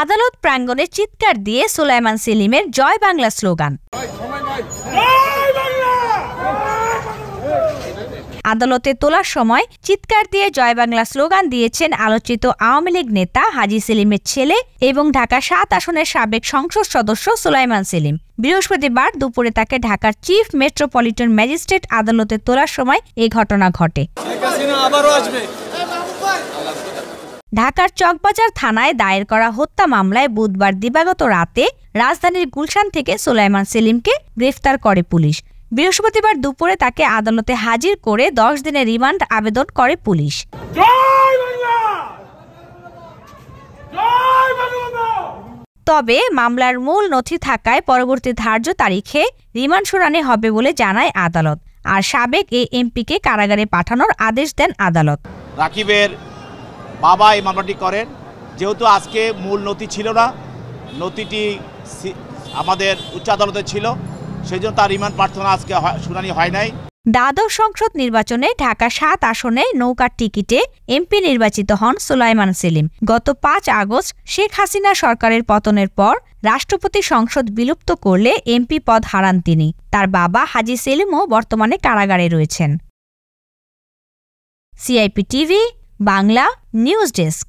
আদালত প্রাঙ্গণে চিৎকার দিয়ে সুলাইমান সেলিমের জয় বাংলা স্লোগান। আদালতে তোলার সময় চিৎকার দিয়ে জয় বাংলা স্লোগান দিয়েছেন আলোচিত আওয়ামী লীগ নেতা হাজী সেলিমের ছেলে এবং ঢাকা ৭ আসনের সাবেক সংসদ সদস্য সুলাইমান সেলিম। বৃহস্পতিবার দুপুরে তাকে ঢাকার চিফ মেট্রোপলিটন ম্যাজিস্ট্রেট আদালতে তোলার সময় এ ঘটনা ঘটে। ঢাকার চকবাজার থানায় দায়ের করা হত্যা মামলায় বুধবার দিবাগত রাতে রাজধানীর গুলশান থেকে সুলাইমান সেলিমকে গ্রেফতার করে পুলিশ। বৃহস্পতিবার দুপুরে তাকে আদালতে হাজির করে 10 দিনের রিমান্ড আবেদন করে পুলিশ। তবে মামলার মূল নথি থাকায় পরবর্তী ধার্য তারিখে রিমান্ড শুনানি হবে বলে জানায় আদালত। আর সাবেক এই এমপিকে কারাগারে পাঠানোর আদেশ দেন আদালত। রাকিবের বাবা এই মামলাটি করেন, যেহেতু আজকে মূল নথি ছিল না, নথিটি আমাদের উচ্চ আদালতে ছিল, সেই জন্য তার রিমান্ড প্রার্থনা আজকে শুনানি হয় নাই। দ্বাদশ সংসদ নির্বাচনে ঢাকা 7 আসনে নৌকার টিকিটে এমপি নির্বাচিত হন সুলাইমান সেলিম। গত 5 আগস্ট শেখ হাসিনা সরকারের পতনের পর রাষ্ট্রপতি সংসদ বিলুপ্ত করলে এমপি পদ হারান তিনি। তার বাবা হাজী সেলিমও বর্তমানে কারাগারে রয়েছেন। CIP TV Bangla news desk.